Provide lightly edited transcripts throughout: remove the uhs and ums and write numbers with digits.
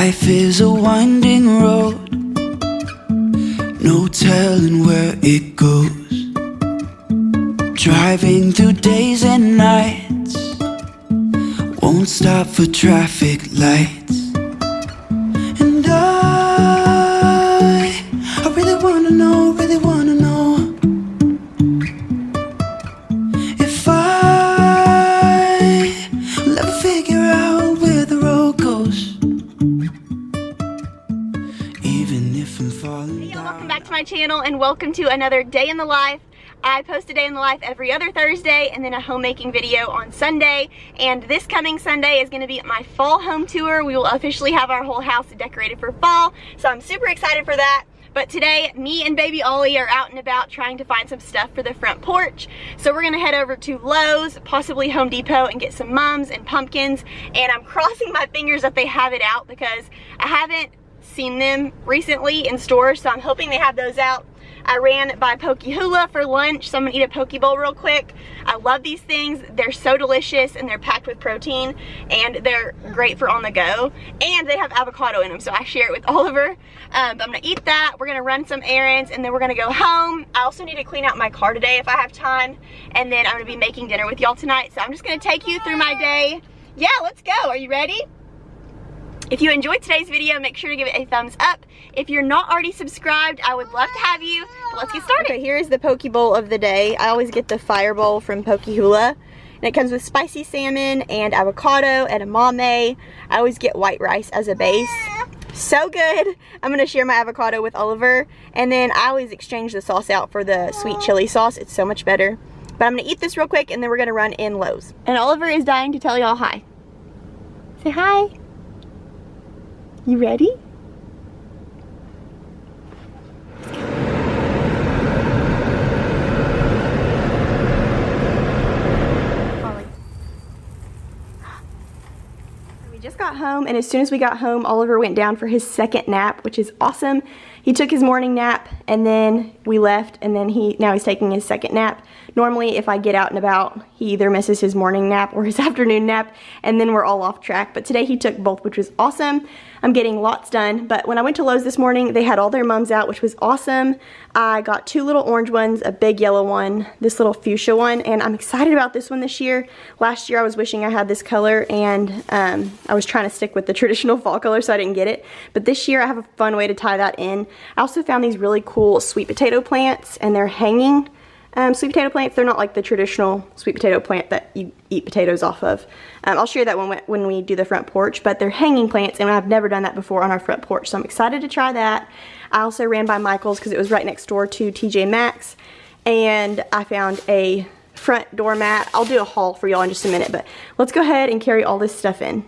Life is a winding road, no telling where it goes. Driving through days and nights, won't stop for traffic lights. And I really wanna know, if I'll ever figure out where the road goes, even if I'm falling Hey y'all, down. welcome back to my channel and welcome to another day in the life. I post a day in the life every other Thursday and then a homemaking video on Sunday. And this coming Sunday is going to be my fall home tour. We will officially have our whole house decorated for fall, so I'm super excited for that. But today, me and baby Ollie are out and about trying to find some stuff for the front porch. So we're gonna head over to Lowe's, possibly Home Depot, and get some mums and pumpkins. And I'm crossing my fingers that they have it out because I haven't seen them recently in stores, so I'm hoping they have those out. I ran by Poke Hula for lunch, so I'm gonna eat a poke bowl real quick. I love these things. They're so delicious and they're packed with protein and they're great for on the go. And they have avocado in them, so I share it with Oliver. But I'm gonna eat that. We're gonna run some errands and then we're gonna go home. I also need to clean out my car today if I have time. And then I'm gonna be making dinner with y'all tonight. So I'm just gonna take you through my day. Yeah, let's go. Are you ready? If you enjoyed today's video, make sure to give it a thumbs up. If you're not already subscribed, I would love to have you. But let's get started. Okay, here is the poke bowl of the day. I always get the fire bowl from Poke Hula. And it comes with spicy salmon and avocado, edamame. I always get white rice as a base. So good. I'm gonna share my avocado with Oliver. And then I always exchange the sauce out for the sweet chili sauce. It's so much better. But I'm gonna eat this real quick and then we're gonna run in Lowe's. And Oliver is dying to tell y'all hi. Say hi. You ready? We just got home, and as soon as we got home, Oliver went down for his second nap, which is awesome. He took his morning nap and then we left, and then now he's taking his second nap. Normally if I get out and about, he either misses his morning nap or his afternoon nap, and then we're all off track. But today he took both, which was awesome. I'm getting lots done. But when I went to Lowe's this morning, they had all their mums out, which was awesome. I got two little orange ones, a big yellow one, this little fuchsia one, and I'm excited about this one this year. Last year I was wishing I had this color, and I was trying to stick with the traditional fall color, so I didn't get it. But this year I have a fun way to tie that in. I also found these really cool sweet potato plants, and they're hanging sweet potato plants. They're not like the traditional sweet potato plant that you eat potatoes off of. I'll share that when we do the front porch, but they're hanging plants, and I've never done that before on our front porch, so I'm excited to try that. I also ran by Michael's because it was right next door to TJ Maxx, and I found a front doormat. I'll do a haul for y'all in just a minute, but let's go ahead and carry all this stuff in.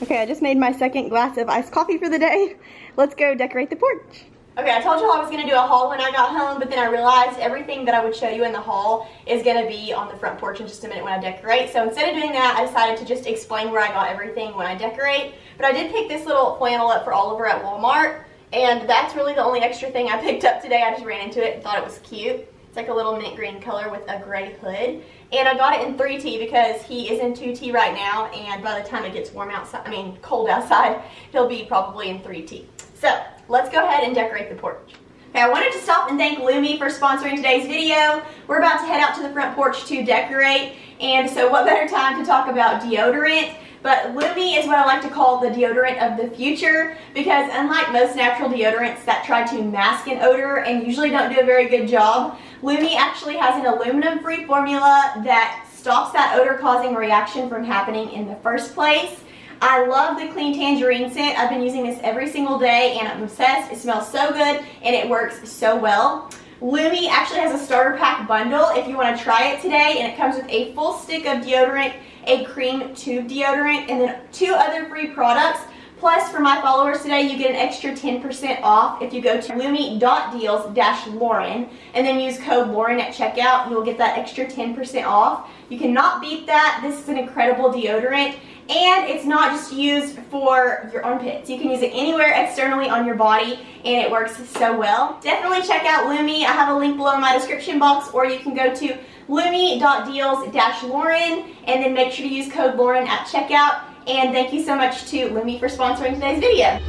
Okay, I just made my second glass of iced coffee for the day. Let's go decorate the porch. Okay, I told y'all I was going to do a haul when I got home, but then I realized everything that I would show you in the haul is going to be on the front porch in just a minute when I decorate. So instead of doing that, I decided to just explain where I got everything when I decorate. But I did pick this little flannel up for Oliver at Walmart, and that's really the only extra thing I picked up today. I just ran into it and thought it was cute. It's like a little mint green color with a gray hood. And I got it in 3T because he is in 2T right now, and by the time it gets cold outside, he'll be probably in 3T. So let's go ahead and decorate the porch. Okay, I wanted to stop and thank Lumi for sponsoring today's video. We're about to head out to the front porch to decorate, and so what better time to talk about deodorant? But Lumi is what I like to call the deodorant of the future, because unlike most natural deodorants that try to mask an odor and usually don't do a very good job, Lumi actually has an aluminum-free formula that stops that odor-causing reaction from happening in the first place. I love the clean tangerine scent. I've been using this every single day and I'm obsessed. It smells so good and it works so well. Lumi actually has a starter pack bundle if you want to try it today, and it comes with a full stick of deodorant, a cream tube deodorant, and then 2 other free products. Plus, for my followers today, you get an extra 10% off if you go to lumi.deals-lauren and then use code Lauren at checkout. You will get that extra 10% off. You cannot beat that. This is an incredible deodorant, and it's not just used for your armpits. You can use it anywhere externally on your body, and it works so well. Definitely check out Lumi. I have a link below in my description box, or you can go to lumi.deals-lauren and then make sure to use code Lauren at checkout. And thank you so much to Lumi for sponsoring today's video.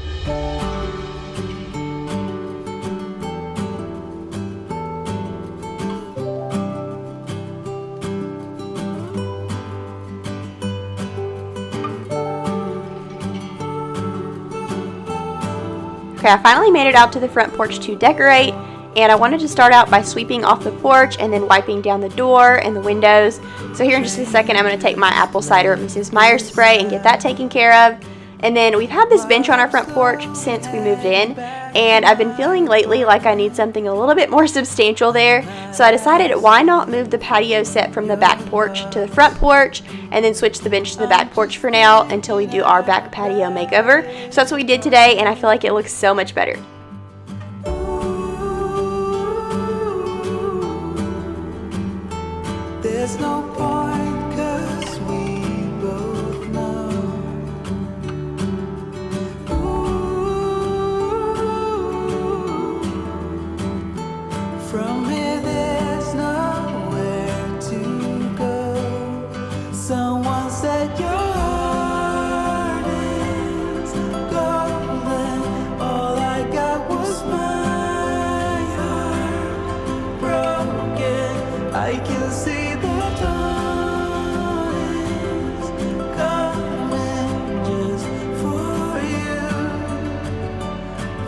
Okay, I finally made it out to the front porch to decorate, and I wanted to start out by sweeping off the porch and then wiping down the door and the windows. So here in just a second, I'm going to take my apple cider Mrs. Meyer's spray and get that taken care of. And then we've had this bench on our front porch since we moved in, and I've been feeling lately like I need something a little bit more substantial there. So I decided, why not move the patio set from the back porch to the front porch and then switch the bench to the back porch for now until we do our back patio makeover. So that's what we did today, and I feel like it looks so much better. There's no point, 'cause we both know. From here there's nowhere to go. Someone said your heart is golden. All I got was my heart broken. I can see the dawn is coming just for you,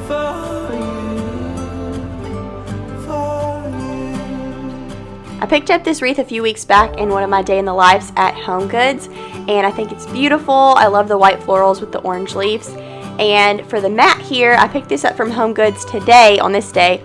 for you, for you. I picked up this wreath a few weeks back in one of my day in the lives at Home Goods, and I think it's beautiful. I love the white florals with the orange leaves. And for the mat here, I picked this up from Home Goods today on this day.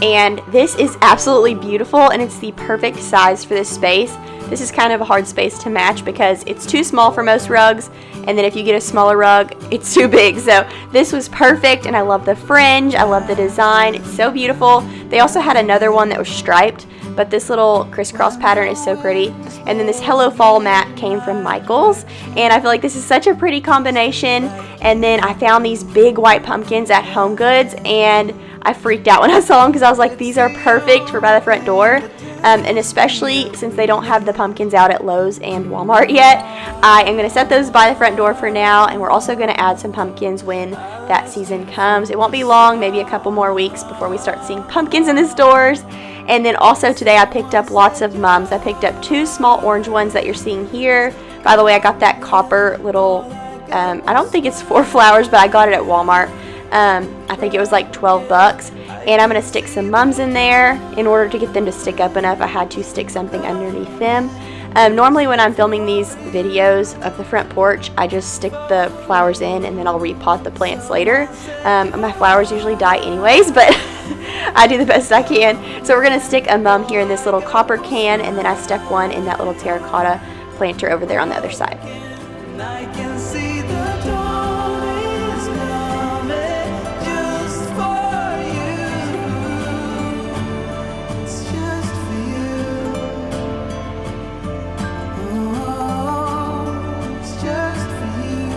And this is absolutely beautiful, and it's the perfect size for this space. This is kind of a hard space to match because it's too small for most rugs, and then if you get a smaller rug, it's too big. So this was perfect, and I love the fringe, I love the design, it's so beautiful. They also had another one that was striped, but this little crisscross pattern is so pretty. And then this Hello Fall mat came from Michael's, and I feel like this is such a pretty combination. And then I found these big white pumpkins at Home Goods, and I freaked out when I saw them because I was like, these are perfect for by the front door. And especially since they don't have the pumpkins out at Lowe's and Walmart yet, I am going to set those by the front door for now, and we're also going to add some pumpkins when that season comes. It won't be long, maybe a couple more weeks before we start seeing pumpkins in the stores. And then also today I picked up lots of mums. I picked up 2 small orange ones that you're seeing here. By the way, I got that copper little, I don't think it's 4 flowers, but I got it at Walmart. I think it was like 12 bucks. And I'm going to stick some mums in there. In order to get them to stick up enough, I had to stick something underneath them. Normally when I'm filming these videos of the front porch, I just stick the flowers in and then I'll repot the plants later. My flowers usually die anyways, but I do the best I can. So we're going to stick a mum here in this little copper can, and then I stuck one in that little terracotta planter over there on the other side. I can see the dawn is coming just for you. It's just for you. Oh, it's just for you.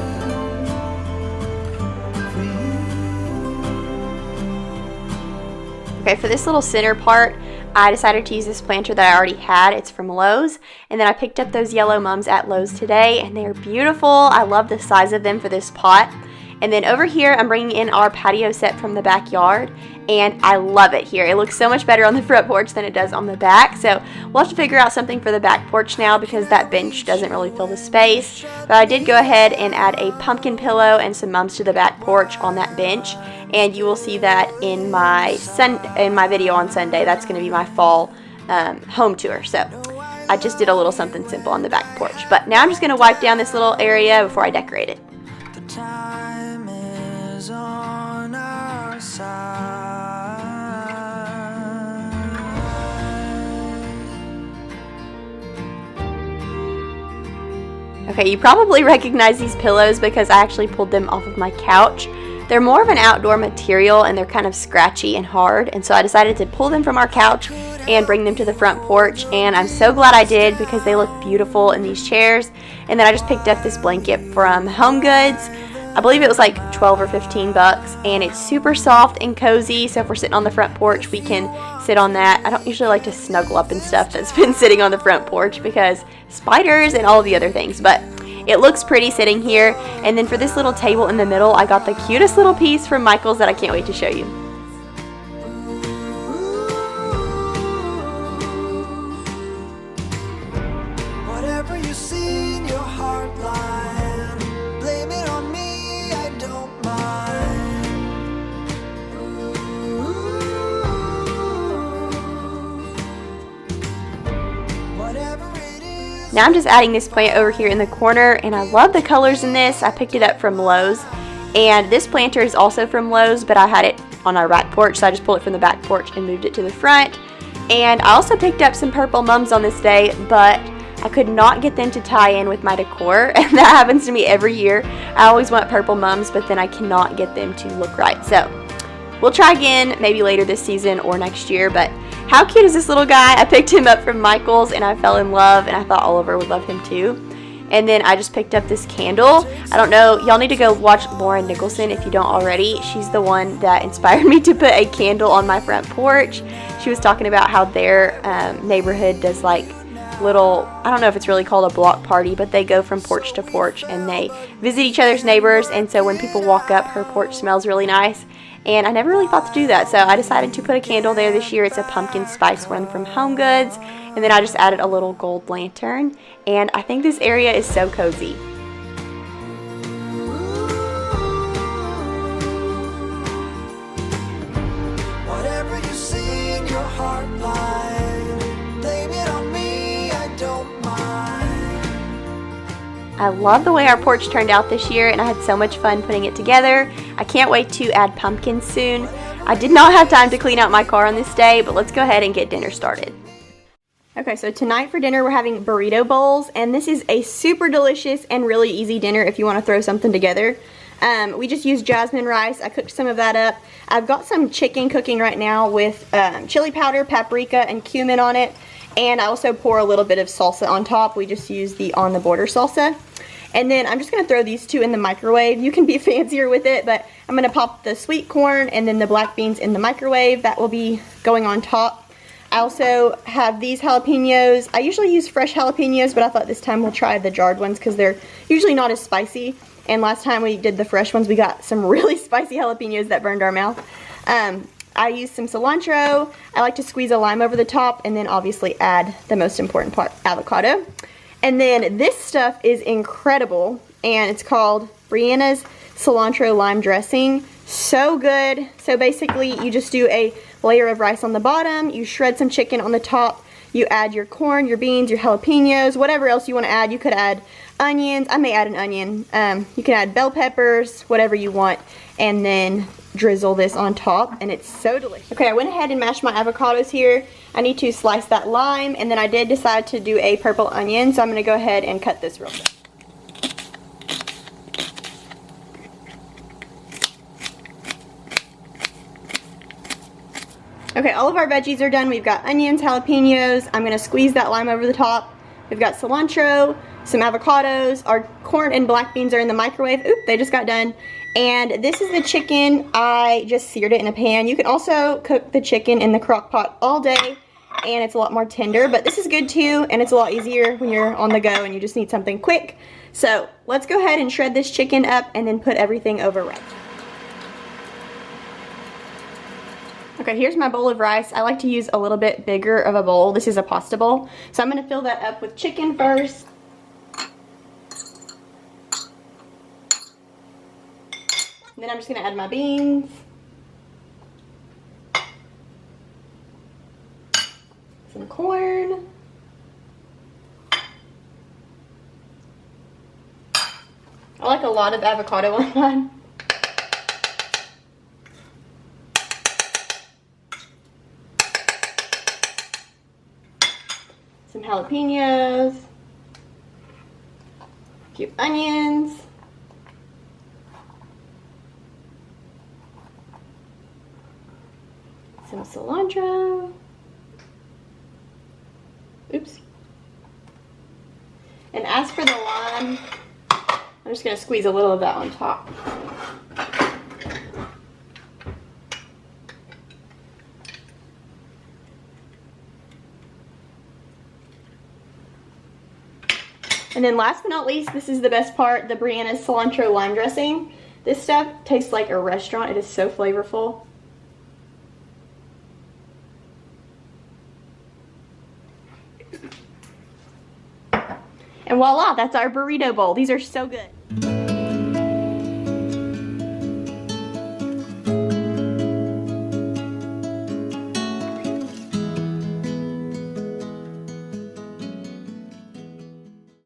Okay, for this little center part, I decided to use this planter that I already had. It's from Lowe's. And then I picked up those yellow mums at Lowe's today, and they're beautiful. I love the size of them for this pot. And then over here, I'm bringing in our patio set from the backyard, and I love it here. It looks so much better on the front porch than it does on the back. So we'll have to figure out something for the back porch now because that bench doesn't really fill the space. But I did go ahead and add a pumpkin pillow and some mums to the back porch on that bench. And you will see that in my video on Sunday. That's going to be my fall home tour. So I just did a little something simple on the back porch. But now I'm just going to wipe down this little area before I decorate it. The time is on our side. Okay, you probably recognize these pillows because I actually pulled them off of my couch. They're more of an outdoor material and they're kind of scratchy and hard, and so I decided to pull them from our couch and bring them to the front porch, and I'm so glad I did because they look beautiful in these chairs. And then I just picked up this blanket from Home Goods. I believe it was like 12 or 15 bucks, and it's super soft and cozy, so if we're sitting on the front porch, we can sit on that. I don't usually like to snuggle up and stuff that's been sitting on the front porch because spiders and all of the other things, but it looks pretty sitting here. And then for this little table in the middle, I got the cutest little piece from Michael's that I can't wait to show you. Whatever you see in your heart line, blame it on me, I don't mind. Whatever it is. Now I'm just adding this plant over here in the corner, and I love the colors in this. I picked it up from Lowe's, and this planter is also from Lowe's, but I had it on our back porch, so I just pulled it from the back porch and moved it to the front. And I also picked up some purple mums on this day, but I could not get them to tie in with my decor, and that happens to me every year. I always want purple mums, but then I cannot get them to look right. So we'll try again maybe later this season or next year. But how cute is this little guy? I picked him up from Michael's and I fell in love, and I thought Oliver would love him too. And then I just picked up this candle. I don't know, y'all need to go watch Lauren Nicholson if you don't already. She's the one that inspired me to put a candle on my front porch. She was talking about how their neighborhood does like little, I don't know if it's really called a block party, but they go from porch to porch and they visit each other's neighbors. And so when people walk up, her porch smells really nice. And I never really thought to do that, so I decided to put a candle there this year. It's a pumpkin spice one from Home Goods. And then I just added a little gold lantern. And I think this area is so cozy. Whatever you see in your heart line, blame it on me, I don't mind. I love the way our porch turned out this year, and I had so much fun putting it together. I can't wait to add pumpkins soon. I did not have time to clean out my car on this day, but let's go ahead and get dinner started. Okay, so tonight for dinner we're having burrito bowls, and this is a super delicious and really easy dinner if you want to throw something together. We just used jasmine rice. I cooked some of that up. I've got some chicken cooking right now with chili powder, paprika, and cumin on it. And I also pour a little bit of salsa on top. We just use the On the Border salsa. And then I'm just going to throw these two in the microwave. You can be fancier with it, but I'm going to pop the sweet corn and then the black beans in the microwave. That will be going on top. I also have these jalapenos. I usually use fresh jalapenos, but I thought this time we'll try the jarred ones because they're usually not as spicy. And last time we did the fresh ones, we got some really spicy jalapenos that burned our mouth. I use some cilantro. I like to squeeze a lime over the top and then obviously add the most important part, avocado. And then this stuff is incredible, and it's called Brianna's cilantro lime dressing. So good. So basically you just do a layer of rice on the bottom, you shred some chicken on the top, you add your corn, your beans, your jalapenos, whatever else you want to add. You could add onions. I may add an onion. You can add bell peppers, whatever you want, and then drizzle this on top, and it's so delicious. Okay, I went ahead and mashed my avocados here. I need to slice that lime, and then I did decide to do a purple onion, so I'm going to go ahead and cut this real quick. Okay, all of our veggies are done. We've got onions, jalapenos. I'm going to squeeze that lime over the top. We've got cilantro, some avocados. Our corn and black beans are in the microwave. Oop, they just got done. And this is the chicken. I just seared it in a pan. You can also cook the chicken in the crock pot all day, and it's a lot more tender. But this is good too, and it's a lot easier when you're on the go and you just need something quick. So let's go ahead and shred this chicken up and then put everything over right. Okay, here's my bowl of rice. I like to use a little bit bigger of a bowl. This is a pasta bowl. So I'm going to fill that up with chicken first. And then I'm just going to add my beans. Some corn. I like a lot of avocado on mine. Some jalapenos, a few onions, some cilantro, oops, and as for the lime, I'm just going to squeeze a little of that on top. And then last but not least, this is the best part, the Brianna's cilantro lime dressing. This stuff tastes like a restaurant. It is so flavorful. And voila, that's our burrito bowl. These are so good.